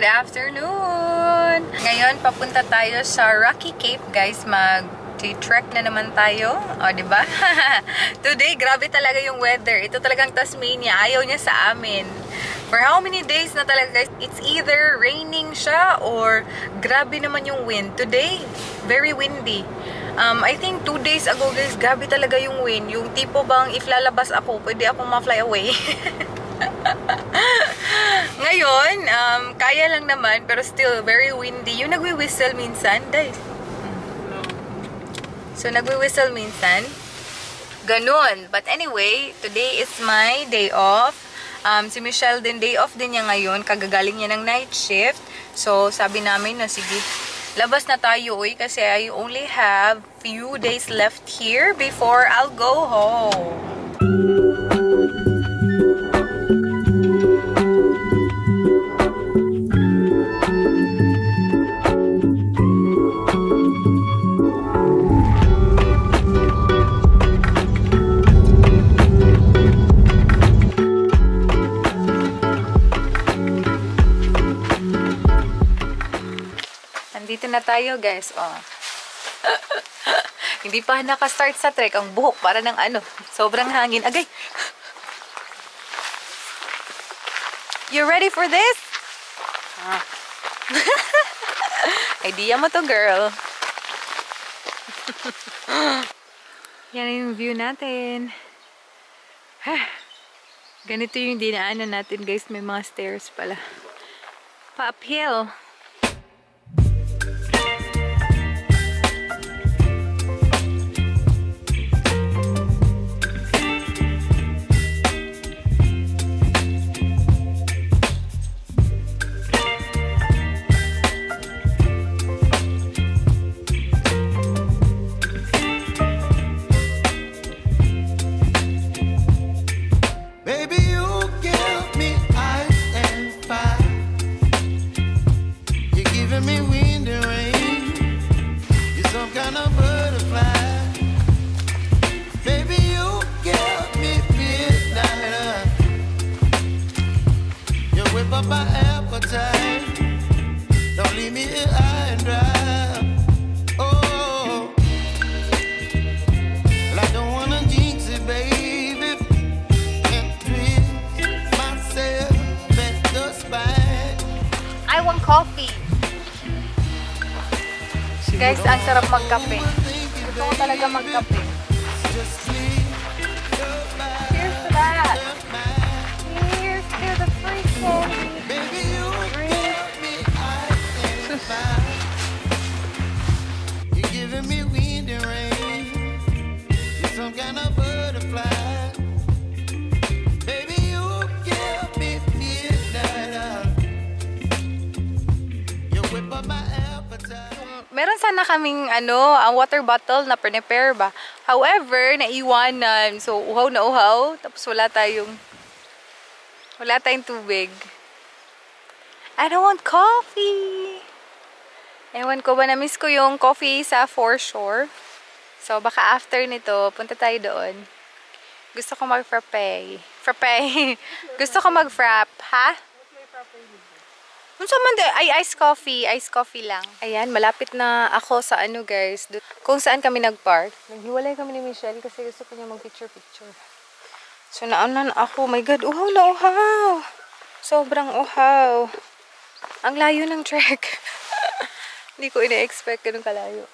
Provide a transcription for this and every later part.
afternoon! Ngayon, papunta tayo sa Rocky Cape, guys. Mag-trek na naman tayo. O, diba? Today, grabe talaga yung weather. Ito talagang Tasmania. Ayaw niya sa amin. For how many days na talaga, guys? It's either raining siya or grabe naman yung wind. Today, very windy. I think 2 days ago, guys, grabe talaga yung wind. Yung tipo bang if lalabas ako, pwede akong ma-fly away. Ngayon, kaya lang naman, pero still very windy. Yung nagwi-whistle minsan, guys. So, nagwi-whistle minsan. Ganun. But anyway, today is my day off. Si Michelle din, day off din niya ngayon. Kagagaling niya ng night shift. So, sabi namin na sige, labas na tayo, kasi I only have few days left here before I'll go home. Dito na tayo, guys. Oh. Hindi pa naka-start sa trek. Ang buhok para ng sobrang hangin. Agay! You ready for this? Idea mo to, girl. Yan yung view natin. Ganito yung dinaanan natin, guys. May mga stairs pala. Pa-uphill. Coffee. Guys, ang sarap magkape. Gusto ko talaga magkape. Cheers to that. Cheers to the free candy. You're giving me wind and rain. You're some kind of butterfly. Meron sana kaming ang water bottle na prepare ba. However, naiwanan. So, uhaw na uhaw. Tapos wala tayong tubig. I don't want coffee. Ewan ko ba, na-miss ko yung coffee sa foreshore. So, baka after nito, punta tayo doon. Gusto ko mag-frappe. Gusto ko mag-frap. Ha? Ay, iced coffee lang. Ayan, malapit na ako sa guys. Kung saan kami nag-park. Naghiwalay kami ni Michelle kasi gusto ko niya mag-picture. So, naamnan ako. Oh my God, uhaw na uhaw. Sobrang uhaw. Ang layo ng trek. Hindi ko ina-expect ganun kalayo.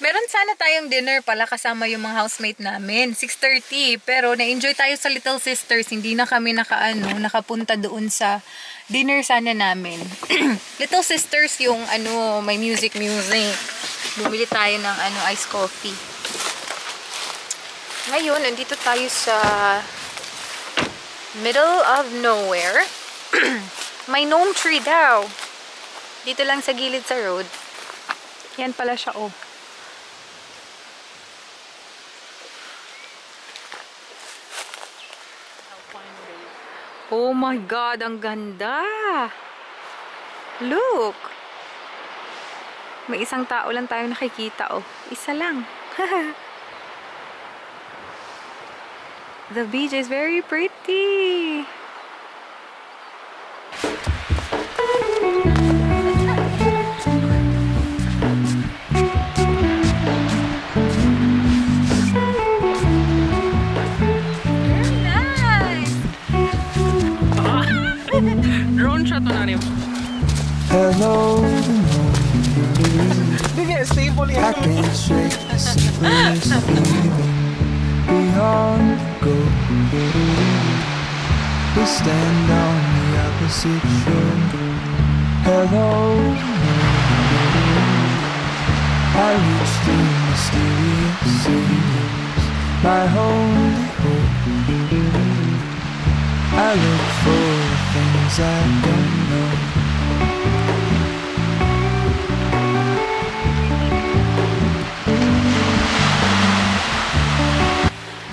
Meron sana tayong dinner pala kasama yung mga housemate namin. 6:30. Pero na-enjoy tayo sa Little Sisters. Hindi na kami nakapunta doon sa dinner sana namin. Little Sisters yung may music. Bumili tayo ng iced coffee. Ngayon, nandito tayo sa middle of nowhere. May gnome tree daw. Dito lang sa gilid sa road. Yan pala siya, oh. Oh my God, ang ganda! Look! May isang tao lang tayong nakikita, oh. Isa lang. The beach is very pretty! Drone shot mo na rin. Hello, Hindi, stable I yan. can't shake this feeling beyond the goal. We stand on the opposite shore. Hello, I reach the mysterious seas, my only hope. I look for things I don't know.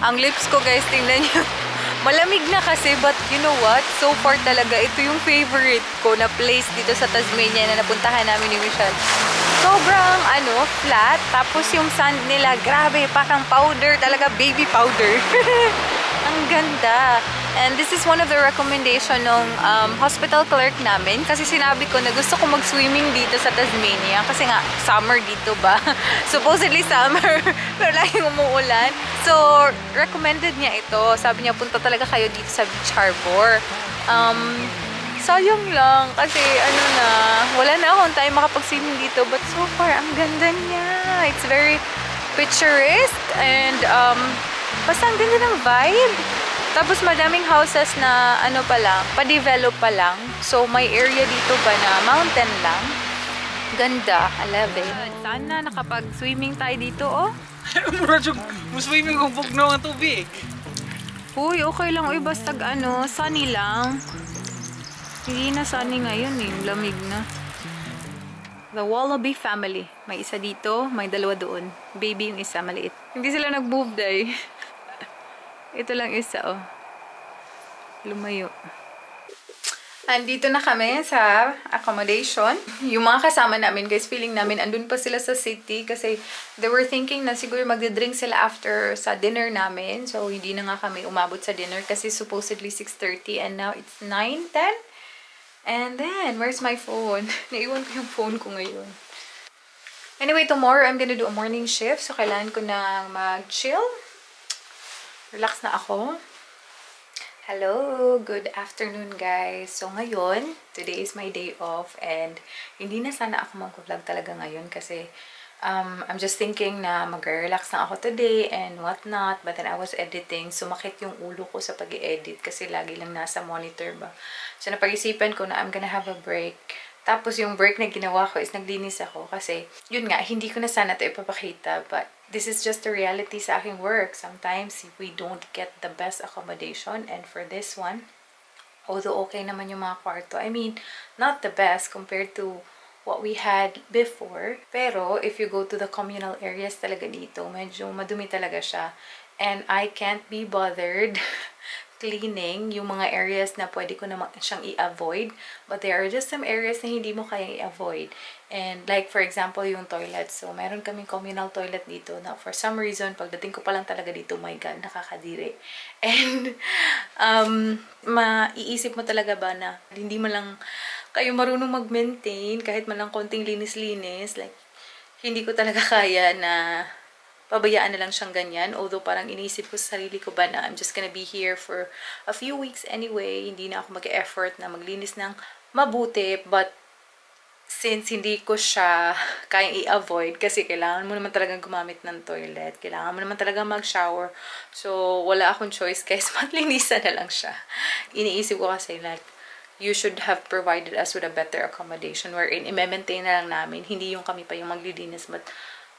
Ang lips ko guys, tingnan nyo. Malamig na kasi, but you know what? So far talaga, ito yung favorite ko na place dito sa Tasmania na napuntahan namin ni Michelle. Sobrang, flat. Tapos yung sand nila, grabe, parang powder talaga, baby powder. Ang ganda. And this is one of the recommendation ng hospital clerk namin. Kasi sinabi ko na gusto ko mag-swimming dito sa Tasmania. Kasi nga, summer dito ba? Supposedly summer. Pero laging umuulan. So, recommended niya ito. Sabi niya, punta talaga kayo dito sa Beach Harbor. Sayang lang. Kasi, wala na akong time makapag-swimming dito. But so far, ang ganda niya. It's very picturesque. And, basta ang ganda ng vibe. Tapos madaming houses na pa-develop pa lang. So may area dito ba na mountain lang. Ganda, I love it. Sana nakapag-swimming tayo dito, oh. Mura yung swimming kung bugnaw ang tubig. Uy, okay lang. Uy, basta sunny lang. Hindi na sunny ngayon eh. Lamig na. The Wallaby family. May isa dito, may dalawa doon. Baby yung isa, maliit. Hindi sila nag-move dahil. Ito lang isa, oh. Lumayo. Andito na kami sa accommodation. Yung mga kasama namin, guys, feeling namin andun pa sila sa city kasi they were thinking na siguro magdi-drink sila after sa dinner namin. So, hindi na nga kami umabot sa dinner kasi supposedly 6:30 and now it's 9:10. And then, where's my phone? Naiwan ko yung phone ko ngayon. Anyway, tomorrow I'm gonna do a morning shift. So, kailangan ko na mag-chill. Relax na ako. Hello! Good afternoon, guys. So, ngayon, today is my day off and hindi na sana ako mag-vlog talaga ngayon kasi I'm just thinking na mag-relax na ako today and whatnot. But then I was editing. Sumakit yung ulo ko sa pag-i-edit kasi lagi lang nasa monitor ba. So, napag-isipan ko na I'm gonna have a break. Tapos, yung break na ginawa ko is naglinis ako kasi, yun nga, hindi ko na sana ito ipapakita. But, this is just the reality sa aking work. Sometimes, we don't get the best accommodation. And for this one, although okay naman yung mga kwarto, I mean, not the best compared to what we had before. Pero, if you go to the communal areas talaga dito, medyo madumi talaga siya. And I can't be bothered cleaning yung mga areas na pwede ko naman siyang i-avoid. But there are just some areas na hindi mo kayang i-avoid. And like for example, yung toilet. So, meron kaming communal toilet dito na for some reason, pagdating ko pa lang talaga dito, my God, nakakadiri. And, maiisip mo talaga ba na hindi mo lang kayo marunong mag-maintain kahit man lang konting linis-linis. Like, hindi ko talaga kaya na pabayaan na lang siyang ganyan. Although parang iniisip ko sa sarili ko ba na I'm just gonna be here for a few weeks anyway. Hindi na ako mag-effort na maglinis ng mabuti. But since hindi ko siya kayang i-avoid kasi kailangan mo naman talagang gumamit ng toilet. Kailangan mo naman talagang mag-shower. So wala akong choice guys. Maglinisan na lang siya. Iniisip ko kasi like, you should have provided us with a better accommodation wherein i-maintain na lang namin. Hindi yung kami pa yung maglilinis. But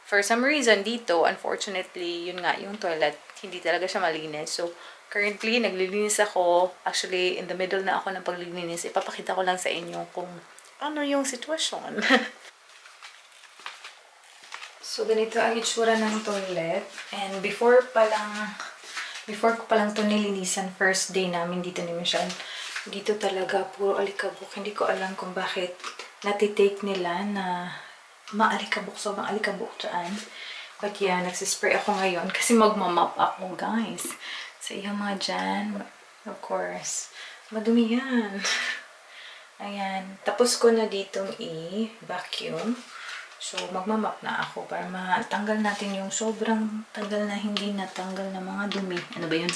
for some reason, dito, unfortunately, yun nga, yung toilet, hindi talaga siya malinis. So, currently, naglilinis ako. Actually, in the middle na ako ng paglilinis. Ipapakita ko lang sa inyo kung ano yung sitwasyon. So, ganito ang itsura ng toilet. And before ko palang ito nilinisan, first day namin dito ni Michelle, Dito talaga, puro alikabok. Hindi ko alam kung bakit natitake nila na maalikabok. So, maalikabok dyan. But yeah, nagsispray ako ngayon kasi magmamap ako, guys. So, yung mga dyan, of course, madumi yan. Ayan. Tapos ko na ditong i-vacuum. So, magmamap na ako para matanggal natin yung sobrang tagal na hindi natanggal na mga dumi. Ano ba yun?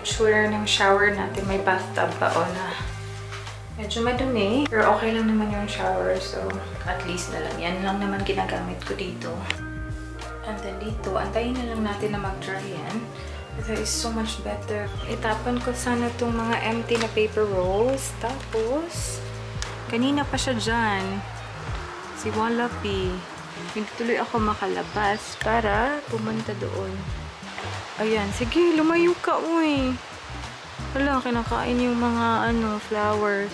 Itsura ng shower natin. May bathtub pa o na medyo madumi. Pero okay lang naman yung shower. So, at least na lang. Yan lang naman ginagamit ko dito. And then dito, antayin na lang natin na mag-dry yan. That is so much better. Itapan ko sana itong mga empty na paper rolls. Tapos, kanina pa siya dyan. Si Wallaby. Hindi tuloy ako makalabas para pumunta doon. Ayan. Sige, lumayo ka, uy. Wala, kinakain yung mga, flowers.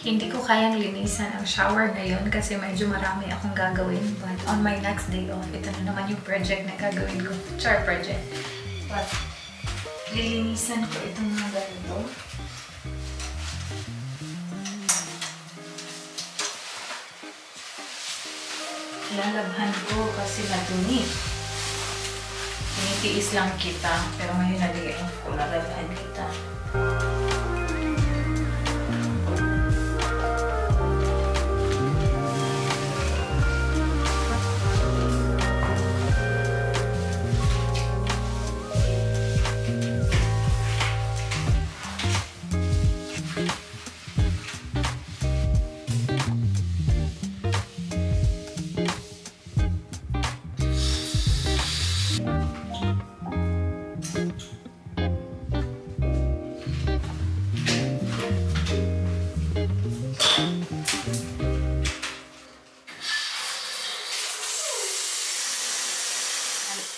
Hindi ko kayang linisan ang shower ngayon kasi medyo marami akong gagawin. But on my next day off, ito na naman yung project na gagawin ko. Char project. But, lilinisan ko itong mga ganito. Lalabhan ko kasi madumi. Tinitiis lang kita, pero ngayon nag-i-off ko, lalabhan kita.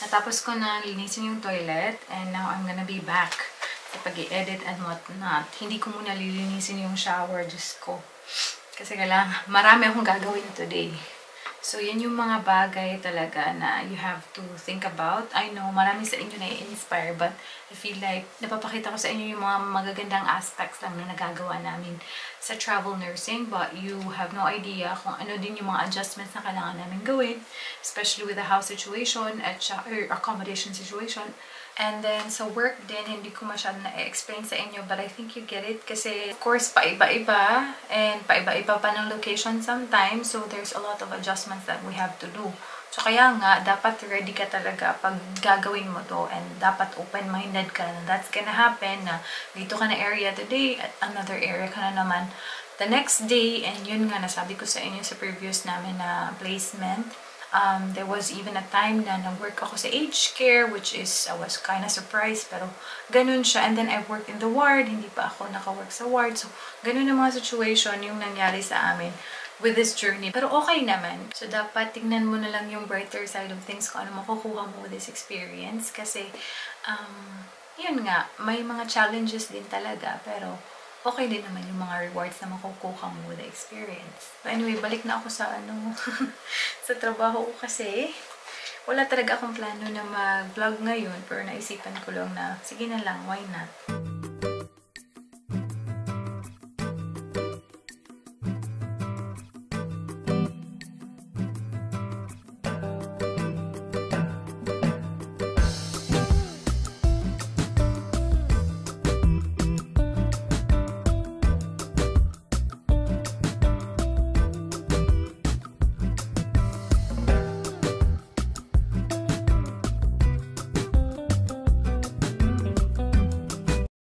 Natapos ko na linisin yung toilet and now I'm gonna be back sa pag-i-edit and whatnot. Hindi ko muna lilinisin yung shower, Diyos ko. Kasi kailangan, marami akong gagawin today. So, yan yung mga bagay talaga na you have to think about. I know, marami sa inyo na-inspire, but I feel like napapakita ko sa inyo yung mga magagandang aspects lang na nagagawa namin sa travel nursing, but you have no idea kung ano din yung mga adjustments na kailangan namin gawin, especially with the house situation at or accommodation situation. And then, sa work din, hindi ko masyadong na-explain sa inyo, but I think you get it. Kasi, of course, paiba-iba, and paiba-iba pa ng location sometimes, so there's a lot of adjustments that we have to do. So, kaya nga, dapat ready ka talaga pag gagawin mo to, and dapat open-minded ka na that's gonna happen, na dito ka na area today, at another area ka na naman the next day, and yun nga, nasabi ko sa inyo sa previous namin na placement. There was even a time na nag-work ako sa aged care, which is, I was kind of surprised, pero ganun siya. And then I worked in the ward, hindi pa ako naka-work sa ward. So, ganun ang mga situation yung nangyari sa amin with this journey. Pero okay naman. So, dapat tingnan mo na lang yung brighter side of things kung ano makukuha mo with this experience. Kasi, yun nga, may mga challenges din talaga, pero okay din naman yung mga rewards na makukuha mo with the experience. But anyway, balik na ako sa sa trabaho ko kasi wala talaga akong plano na mag-vlog ngayon, pero naisipan ko lang na sige na lang, why not?